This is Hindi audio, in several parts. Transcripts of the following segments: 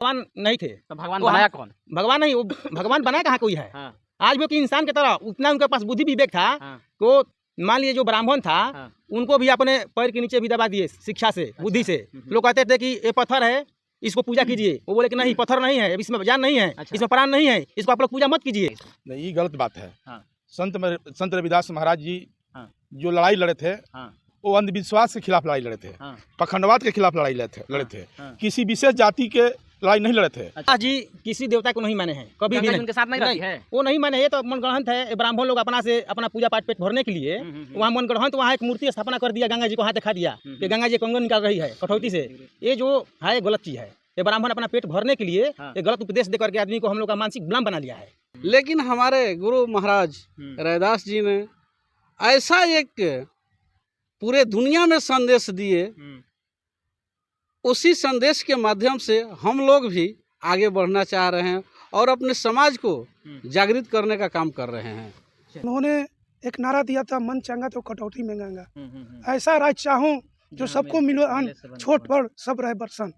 भगवान नहीं थे तो भगवान बनाया कौन? भगवान नहीं, वो भगवान बनाया कहाँ कोई है। हाँ। आज भी कि इंसान की तरह उतना उनके पास बुद्धि विवेक था। हाँ। तो मान लीजिए जो ब्राह्मण था, हाँ। उनको भी अपने पैर के नीचे भी दबा दिए शिक्षा से, बुद्धि से। लोग कहते थे कि ये पत्थर है, इसको पूजा कीजिए। वो बोले कि नहीं, पत्थर नहीं है, इसमें जान नहीं है, इसमें प्राण नहीं है, इसको आप लोग पूजा मत कीजिए। नहीं, ये गलत बात है। हाँ। संत रविदास महाराज जी हाँ। जो लड़ाई लड़े थे, हाँ। वो अंधविश्वास के खिलाफ लड़ाई लड़े थे। हाँ। पखंडवाद के खिलाफ लड़ाई लड़े थे। हाँ। किसी विशेष जाति के लड़ाई नहीं लड़े थे। अच्छा जी, किसी देवता को नहीं माने हैं कभी भी। गंगा जी नहीं, उनके साथ नहीं रहती है। वो नहीं माने। ये तो मनगढ़ंत है। ब्राह्मण लोग अपना पूजा पाठ पेट भरने के लिए वहाँ मनगढ़ंत वहाँ एक मूर्ति स्थापना कर दिया, गंगा जी को हाथ दिखा दिया कि गंगा जी कंगन निकाल रही है कठौती से। ये जो है गलत चीज है। ये ब्राह्मण अपना पेट भरने के लिए ये गलत उपदेश देकर के आदमी को हम लोग का मानसिक गुलाम बना लिया है। लेकिन हमारे गुरु महाराज रैदास जी ने ऐसा एक पूरे दुनिया में संदेश दिए, उसी संदेश के माध्यम से हम लोग भी आगे बढ़ना चाह रहे हैं और अपने समाज को जागृत करने का काम कर रहे हैं। उन्होंने एक नारा दिया था, मन चांगा तो कटौती में गंगा। ऐसा राज चाहूं जो सबको मिलो अन्न, छोट बड़ सब रहे बरसन।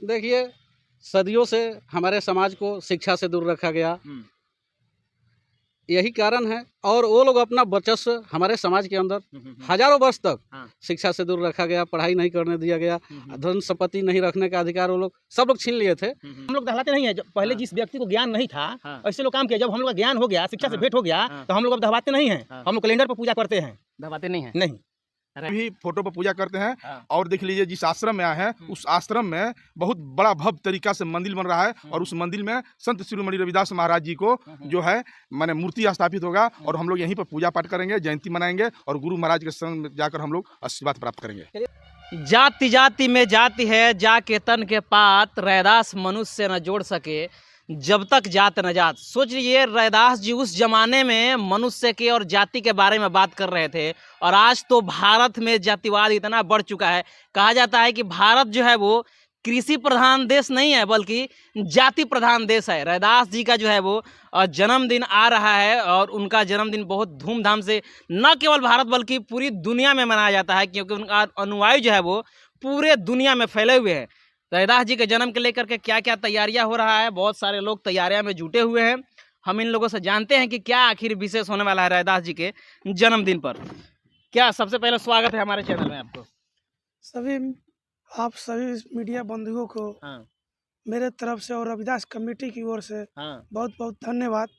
देखिए, सदियों से हमारे समाज को शिक्षा से दूर रखा गया, यही कारण है। और वो लोग अपना वर्चस्व हमारे समाज के अंदर हजारों वर्ष तक शिक्षा से दूर रखा गया, पढ़ाई नहीं करने दिया गया, धन संपत्ति नहीं रखने का अधिकार वो लोग सब लोग छीन लिए थे। हम लोग दहलाते नहीं है। जब पहले जिस व्यक्ति को ज्ञान नहीं था, ऐसे लोग काम किए। जब हम लोग का ज्ञान हो गया, शिक्षा से भेंट हो गया, तो हम लोग अब दहलाते नहीं है। हम लोग कैलेंडर पर पूजा करते हैं, दबाते नहीं है। नहीं भी फोटो पर पूजा करते हैं। और देख लीजिए, जिस आश्रम में आए हैं, उस आश्रम में बहुत बड़ा भव्य तरीका से मंदिर बन रहा है। और उस मंदिर में संत शिरोमणि रविदास महाराज जी को जो है माने मूर्ति स्थापित होगा। और हम लोग यहीं पर पूजा पाठ करेंगे, जयंती मनाएंगे और गुरु महाराज के संग में जाकर हम लोग आशीर्वाद प्राप्त करेंगे। जाति जाति में जाति है, जाके तन के पात, रैदास मनुष्य न जोड़ सके जब तक जात न जात। सोच लीजिए, रैदास जी उस जमाने में मनुष्य के और जाति के बारे में बात कर रहे थे। और आज तो भारत में जातिवाद इतना बढ़ चुका है, कहा जाता है कि भारत जो है वो कृषि प्रधान देश नहीं है, बल्कि जाति प्रधान देश है। रैदास जी का जो है वो जन्मदिन आ रहा है और उनका जन्मदिन बहुत धूमधाम से न केवल भारत बल्कि पूरी दुनिया में मनाया जाता है, क्योंकि उनका अनुयायी जो है वो पूरे दुनिया में फैले हुए हैं। रैदास जी के जन्म के लेकर के क्या क्या तैयारियां हो रहा है, बहुत सारे लोग तैयारियां में जुटे हुए हैं। हम इन लोगों से जानते हैं कि क्या आखिर विशेष होने वाला है रैदास जी के जन्मदिन पर। क्या सबसे पहले स्वागत है हमारे चैनल में आपको। आप सभी मीडिया बंधुओं को मेरे तरफ से और रविदास कमेटी की ओर से बहुत बहुत धन्यवाद।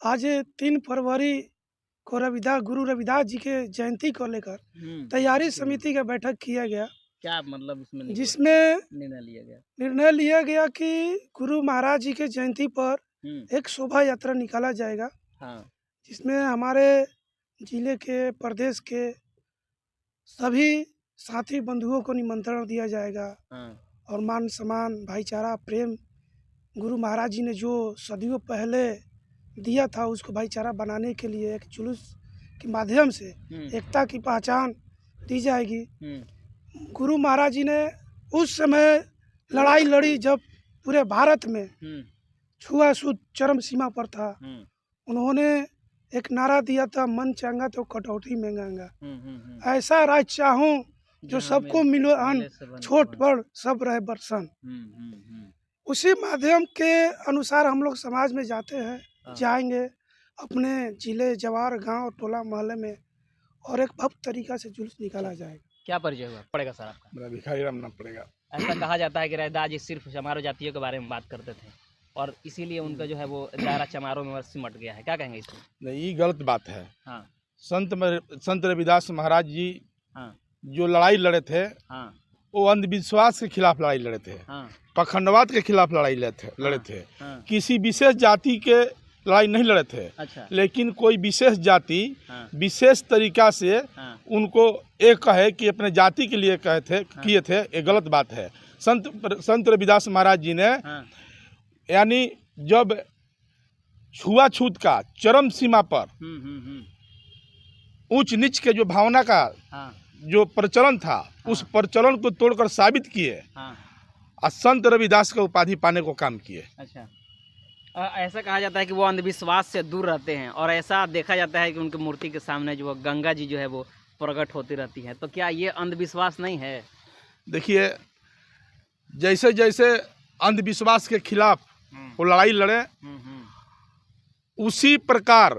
आज 3 फरवरी को गुरु रविदास जी के जयंती को लेकर तैयारी समिति का बैठक किया गया। क्या मतलब इसमें? जिसमें निर्णय लिया गया कि गुरु महाराज जी के जयंती पर एक शोभा यात्रा निकाला जाएगा, जिसमें हमारे जिले के, प्रदेश के सभी साथी बंधुओं को निमंत्रण दिया जाएगा। और मान सम्मान, भाईचारा, प्रेम गुरु महाराज जी ने जो सदियों पहले दिया था, उसको भाईचारा बनाने के लिए एक जुलूस के माध्यम से एकता की पहचान दी जाएगी। गुरु महाराज जी ने उस समय लड़ाई लड़ी जब पूरे भारत में छुआछूत चरम सीमा पर था। उन्होंने एक नारा दिया था, मन चांगा तो कटौती में गंगा। ऐसा राज चाहूं जो सबको मिलो अन्न, छोट बड़ सब रहे बरसन। उसी माध्यम के अनुसार हम लोग समाज में जाते हैं, जाएंगे अपने जिले, जवार, गांव, टोला, मोहल्ले में, और एक भव्य तरीका से जुलूस निकाला जाएगा। क्या परिचय हुआ पड़ेगा सर आपका? मेरा भिखारी राम नाम पड़ेगा। ऐसा कहा जाता है कि रैदास जी सिर्फ चमारो जातियों के बारे में बात करते थे और इसीलिए उनका जो है वो दायरा चमारों में सिमट गया है। क्या कहेंगे इसमें? नहीं, ये गलत बात है। संत रविदास महाराज जी जो लड़ाई लड़े थे, वो अंधविश्वास के खिलाफ लड़ाई लड़े थे, पखंडवाद के खिलाफ लड़ाई लड़े थे। किसी विशेष जाति के लड़ाई नहीं लड़े थे। अच्छा। लेकिन कोई विशेष जाति विशेष तरीका से उनको एक कहे कि अपने जाति के लिए किए थे, ये गलत बात है। संत रविदास महाराज जी ने यानी जब छुआछूत का चरम सीमा पर ऊंच नीच के जो भावना का जो प्रचलन था, उस प्रचलन को तोड़कर साबित किए और संत रविदास का उपाधि पाने को काम किए। अच्छा। ऐसा कहा जाता है कि वो अंधविश्वास से दूर रहते हैं और ऐसा देखा जाता है कि उनकी मूर्ति के सामने जो गंगा जी जो है वो प्रकट होती रहती है। तो क्या ये अंधविश्वास नहीं है? देखिए, जैसे जैसे अंधविश्वास के खिलाफ वो लड़ाई लड़े, उसी प्रकार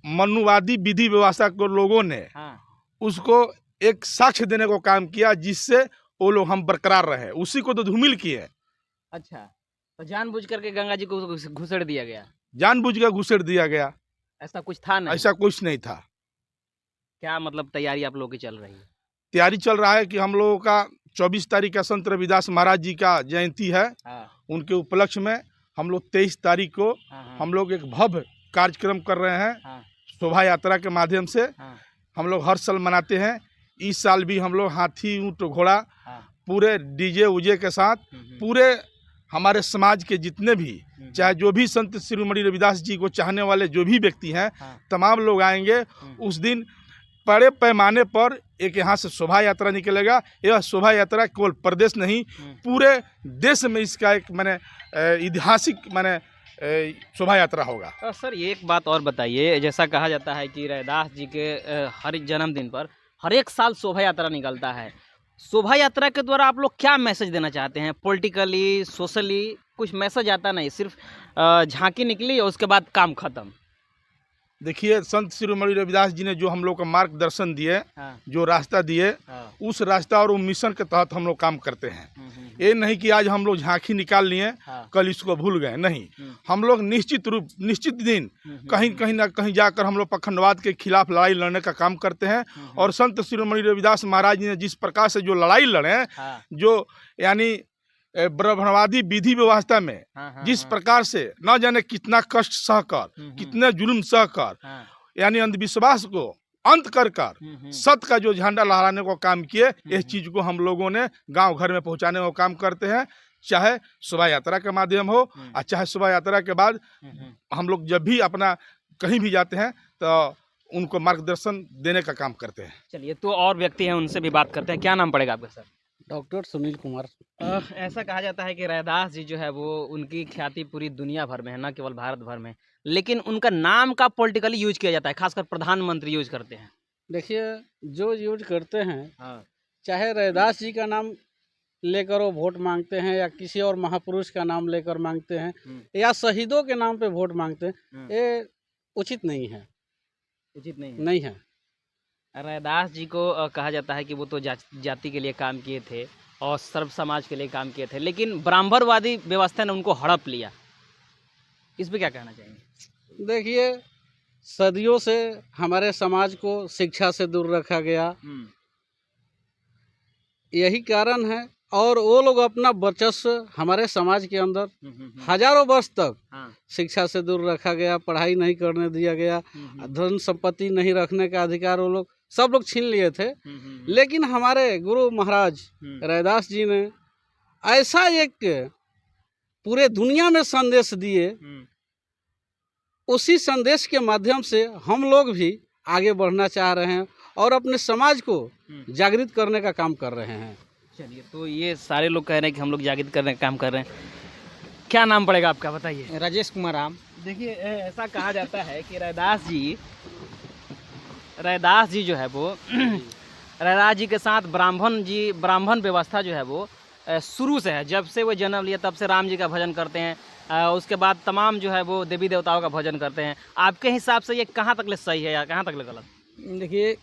मनुवादी विधि व्यवस्था को लोगों ने उसको एक साक्ष्य देने को काम किया, जिससे वो लोग हम बरकरार रहे, उसी को तो धूमिल किए। अच्छा, तो जानबूझ करके गंगा जी को घुसेड़ दिया गया? जानबूझ कर घुसेड़ दिया गया, ऐसा कुछ था नहीं? ऐसा कुछ नहीं था। क्या मतलब तैयारी आप लोगों की चल रही है? तैयारी चल रहा है कि हम लोगों का 24 तारीख का संत रविदास महाराज जी का जयंती है। उनके उपलक्ष्य में हम लोग 23 तारीख को हम लोग एक भव्य कार्यक्रम कर रहे हैं। शोभा यात्रा के माध्यम से हम लोग हर साल मनाते हैं। इस साल भी हम लोग हाथी, ऊंट, घोड़ा, पूरे डीजे उजे के साथ पूरे हमारे समाज के जितने भी, चाहे जो भी संत शिरोमणि रविदास जी को चाहने वाले जो भी व्यक्ति हैं, तमाम लोग आएंगे। उस दिन बड़े पैमाने पर एक यहाँ से शोभा यात्रा निकलेगा। यह शोभा यात्रा केवल प्रदेश नहीं, पूरे देश में इसका एक ऐतिहासिक शोभा यात्रा होगा। तो सर एक बात और बताइए, जैसा कहा जाता है कि रैदास जी के हर जन्मदिन पर हर एक साल शोभा यात्रा निकलता है। शोभा यात्रा के द्वारा आप लोग क्या मैसेज देना चाहते हैं? पॉलिटिकली, सोशली कुछ मैसेज आता नहीं, सिर्फ झांकी निकली और उसके बाद काम खत्म। देखिए, संत शिरोमणि रविदास जी ने जो हम लोग का मार्गदर्शन दिए, जो रास्ता दिए, उस रास्ता और मिशन के तहत हम लोग काम करते हैं। ये नहीं कि आज हम लोग झांकी निकाल लिए, कल इसको भूल गए, नहीं। हम लोग निश्चित दिन कहीं ना कहीं जाकर हम लोग पखंडवाद के खिलाफ लड़ाई लड़ने का काम करते हैं। और संत शिरोमणि रविदास महाराज जी ने जिस प्रकार से जो लड़ाई लड़े, जो यानी ब्राह्मणवादी विधि व्यवस्था में जिस प्रकार से न जाने कितना कष्ट सहकर, कितने जुल्म सहकर, यानी अंधविश्वास को अंत कर सत्य का जो झंडा लहराने को काम किए, इस चीज को हम लोगों ने गांव घर में पहुंचाने का काम करते हैं। चाहे शोभा यात्रा के माध्यम हो और चाहे शोभा यात्रा के बाद हम लोग जब भी अपना कहीं भी जाते हैं तो उनको मार्गदर्शन देने का काम करते हैं। चलिए, तो और व्यक्ति हैं, उनसे भी बात करते हैं। क्या नाम पड़ेगा आपका सर? डॉक्टर सुनील कुमार। ऐसा कहा जाता है कि रैदास जी जो है वो, उनकी ख्याति पूरी दुनिया भर में है, न केवल भारत भर में, लेकिन उनका नाम का पॉलिटिकली यूज किया जाता है, खासकर प्रधानमंत्री यूज करते हैं। देखिए, जो यूज करते हैं, चाहे रैदास जी का नाम लेकर वो वोट मांगते हैं, या किसी और महापुरुष का नाम लेकर मांगते हैं, या शहीदों के नाम पे वोट मांगते हैं, ये उचित नहीं है। उचित नहीं है। रैदास जी को कहा जाता है कि वो तो जाति के लिए काम किए थे और सर्व समाज के लिए काम किए थे, लेकिन ब्राह्मणवादी व्यवस्था ने उनको हड़प लिया। इस पे क्या कहना चाहेंगे? देखिए, सदियों से हमारे समाज को शिक्षा से दूर रखा गया, यही कारण है। और वो लोग अपना वर्चस्व हमारे समाज के अंदर हजारों वर्ष तक शिक्षा से दूर रखा गया, पढ़ाई नहीं करने दिया गया, धन संपत्ति नहीं रखने का अधिकार वो लोग सब लोग छीन लिए थे। लेकिन हमारे गुरु महाराज रैदास जी ने ऐसा एक पूरे दुनिया में संदेश दिए, उसी संदेश के माध्यम से हम लोग भी आगे बढ़ना चाह रहे हैं और अपने समाज को जागृत करने का काम कर रहे हैं। चलिए, तो ये सारे लोग कह रहे हैं कि हम लोग जागृत करने का काम कर रहे हैं। क्या नाम पड़ेगा आपका, बताइए? राजेश कुमार राम। देखिए, ऐसा कहा जाता है कि रैदास जी जो है वो रैदास जी के साथ ब्राह्मण व्यवस्था जो है वो शुरू से है। जब से वो जन्म लिया तब से राम जी का भजन करते हैं, उसके बाद तमाम जो है वो देवी देवताओं का भजन करते हैं। आपके हिसाब से ये कहाँ तक ले सही है या कहाँ तक ले गलत? देखिए,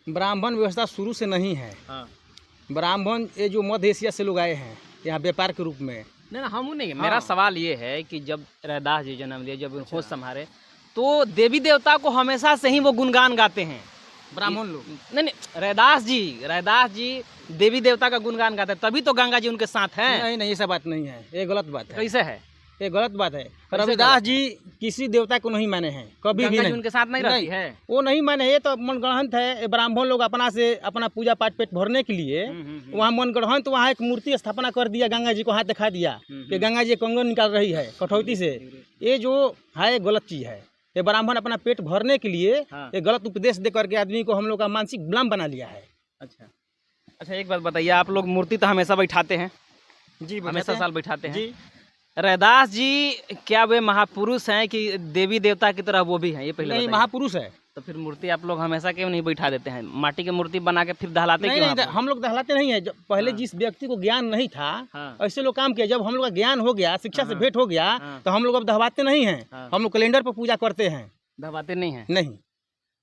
ब्राह्मण व्यवस्था शुरू से नहीं है। ब्राह्मण ये जो मध्य एशिया से लोग आए हैं यहाँ व्यापार के रूप में। नहीं, हम नहीं। मेरा सवाल ये है कि जब रैदास जी जन्म लिए, जब होश संभाले, तो देवी देवता को हमेशा से ही वो गुणगान गाते हैं ब्राह्मण लोग। नहीं, रैदास जी देवी देवता का गुणगान गाते हैं, तभी तो गंगा जी उनके साथ हैं। नहीं, ऐसा बात नहीं है, ये गलत बात है। कैसे है? ये गलत बात है। रविदास जी किसी देवता को नहीं माने हैं, कभी भी नहीं। उनके साथ नहीं रहती है, वो नहीं माने। ये तो मनगढ़ंत है। ब्राह्मण लोग अपना पूजा पाठ पेट भरने के लिए वहाँ मनगढ़ंत वहाँ एक मूर्ति स्थापना कर दिया, गंगा जी को हाथ दिखा दिया कि गंगा जी कंगन निकाल रही है कठौती से। ये जो है गलत चीज है। ये ब्राह्मण अपना पेट भरने के लिए ये गलत उपदेश दे करके आदमी को हम लोग का मानसिक गुलाम बना लिया है। अच्छा, एक बात बताइए, आप लोग मूर्ति तो हमेशा बैठाते हैं? जी, हमेशा साल बैठाते हैं जी। रैदास जी क्या वे महापुरुष हैं कि देवी देवता की तरह वो भी हैं? ये पहले नहीं, बताइए। महापुरुष है। तो फिर मूर्ति आप लोग हमेशा क्यों नहीं बैठा देते हैं? माटी की मूर्ति बना के फिर दहलाते नहीं क्यों नहीं, आप? हम लोग दहलाते नहीं है। जब पहले हाँ। जिस व्यक्ति को ज्ञान नहीं था हाँ। ऐसे लोग काम किया। जब हम लोग का ज्ञान हो गया, शिक्षा से हाँ। भेंट हो गया, हाँ। तो हम लोग अब दहवाते नहीं हैं। हाँ। हम लोग कैलेंडर पर पूजा करते हैं। दबाते नहीं हैं? नहीं,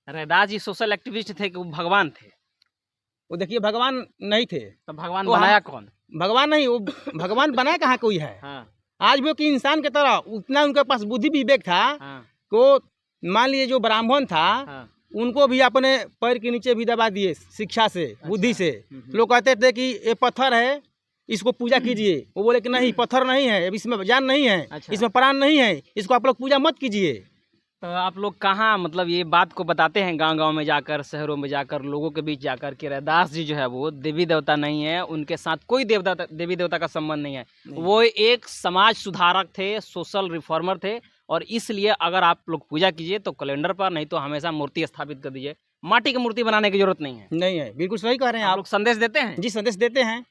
रैदास जी सोशल एक्टिविस्ट थे कि वो भगवान थे? वो देखिए भगवान नहीं थे। तो भगवान वो हम- बनाया कौन? भगवान नहीं, वो भगवान बनाए कहाँ कोई है। हाँ आज भी वो कि इंसान की तरह उतना उनके पास बुद्धि विवेक था हाँ को मान लीजिए जो ब्राह्मण था हाँ। उनको भी अपने पैर के नीचे भी दबा दिए शिक्षा से, बुद्धि से। लोग कहते थे कि ये पत्थर है, इसको पूजा कीजिए। वो बोले कि नहीं, पत्थर नहीं है, अब इसमें जान नहीं है, अच्छा। इसमें प्राण नहीं है, इसको आप लोग पूजा मत कीजिए। तो आप लोग कहाँ मतलब ये बात को बताते हैं गांव-गांव में जाकर, शहरों में जाकर, लोगों के बीच जाकर कि रैदास जी जो है वो देवी देवता नहीं है, उनके साथ कोई देवी देवता का संबंध नहीं है। वो एक समाज सुधारक थे, सोशल रिफॉर्मर थे, और इसलिए अगर आप लोग पूजा कीजिए तो कैलेंडर पर, नहीं तो हमेशा मूर्ति स्थापित कर दीजिए। माटी की मूर्ति बनाने की जरूरत नहीं है। नहीं है, बिल्कुल सही कह रहे हैं आप आप। लोग संदेश देते हैं? जी, संदेश देते हैं।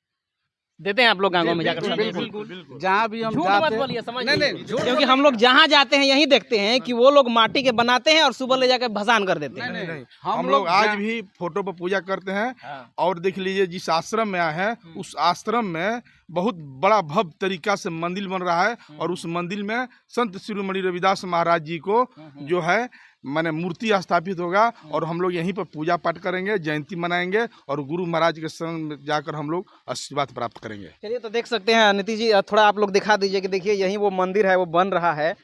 देते हैं आप लोग गाँव में जाकर संदेश? बिल्कुल। जहाँ भी हम झूठ मत जाते बोलिए, समझ नहीं, लीजिए। नहीं, झूठ क्योंकि हम लोग जहाँ जाते हैं यही देखते हैं कि वो लोग माटी के बनाते हैं और सुबह ले जाकर भसान कर देते हैं। नहीं, हम लोग आज भी फोटो पर पूजा करते हैं। हाँ। और देख लीजिए जिस आश्रम में आए हैं उस आश्रम में बहुत बड़ा भव्य तरीका से मंदिर बन रहा है, और उस मंदिर में संत शिरोमणि रविदास महाराज जी को जो है माने मूर्ति स्थापित होगा, और हम लोग यहीं पर पूजा पाठ करेंगे, जयंती मनाएंगे, और गुरु महाराज के शरण में जाकर हम लोग आशीर्वाद प्राप्त करेंगे। चलिए, तो देख सकते हैं नीतीश जी, थोड़ा आप लोग दिखा दीजिए कि देखिए यही वो मंदिर है, वो बन रहा है,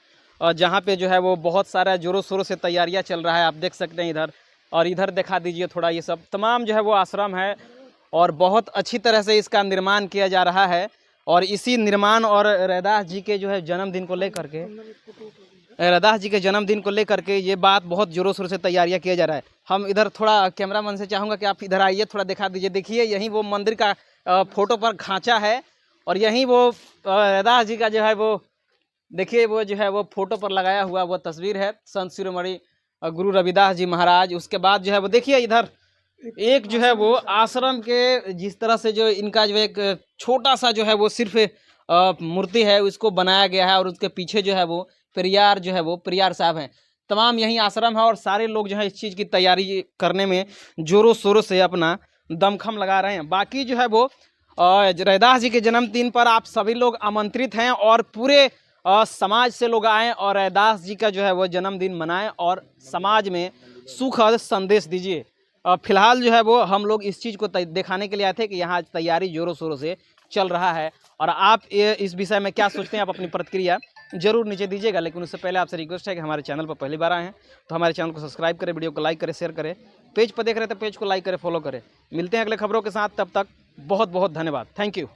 और जहाँ पे जो है वो बहुत सारा जोरों शोरों से तैयारियाँ चल रहा है। आप देख सकते हैं इधर, और इधर दिखा दीजिए थोड़ा। ये सब तमाम जो है वो आश्रम है, और बहुत अच्छी तरह से इसका निर्माण किया जा रहा है। और इसी निर्माण और रैदास जी के जो है जन्मदिन को लेकर के, रैदास जी के जन्मदिन को लेकर के ये बात बहुत जोरों शोरों से तैयारियां किया जा रहा है। हम इधर थोड़ा कैमरामैन से चाहूँगा कि आप इधर आइए, थोड़ा दिखा दीजिए। देखिए यहीं वो मंदिर का फोटो पर खांचा है, और यहीं वो रैदास जी का जो है वो देखिए वो जो है वो फोटो पर लगाया हुआ वो तस्वीर है, संत शिरोमणि गुरु रविदास जी महाराज। उसके बाद जो है वो देखिए इधर एक जो है वो आश्रम के जिस तरह से जो इनका जो एक छोटा सा जो है वो सिर्फ मूर्ति है उसको बनाया गया है, और उसके पीछे जो है वो पेरियार जो है वो पेरियार साहब हैं। तमाम यही आश्रम है, और सारे लोग जो है इस चीज़ की तैयारी करने में जोरों शोरों से अपना दमखम लगा रहे हैं। बाकी जो है वो रैदास जी के जन्मदिन पर आप सभी लोग आमंत्रित हैं, और पूरे समाज से लोग आएँ और रैदास जी का जो है वो जन्मदिन मनाएं और समाज में सुखद संदेश दीजिए। फिलहाल जो है वो हम लोग इस चीज़ को दिखाने के लिए आए थे कि यहाँ तैयारी जोरों शोरों से चल रहा है, और आप इस विषय में क्या सोचते हैं, आप अपनी प्रतिक्रिया जरूर नीचे दीजिएगा। लेकिन उससे पहले आपसे रिक्वेस्ट है कि हमारे चैनल पर पहली बार आए हैं तो हमारे चैनल को सब्सक्राइब करें, वीडियो को लाइक करें, शेयर करें। पेज पर देख रहे हैं तो पेज को लाइक करें, फॉलो करें। मिलते हैं अगले खबरों के साथ, तब तक बहुत बहुत धन्यवाद। Thank you.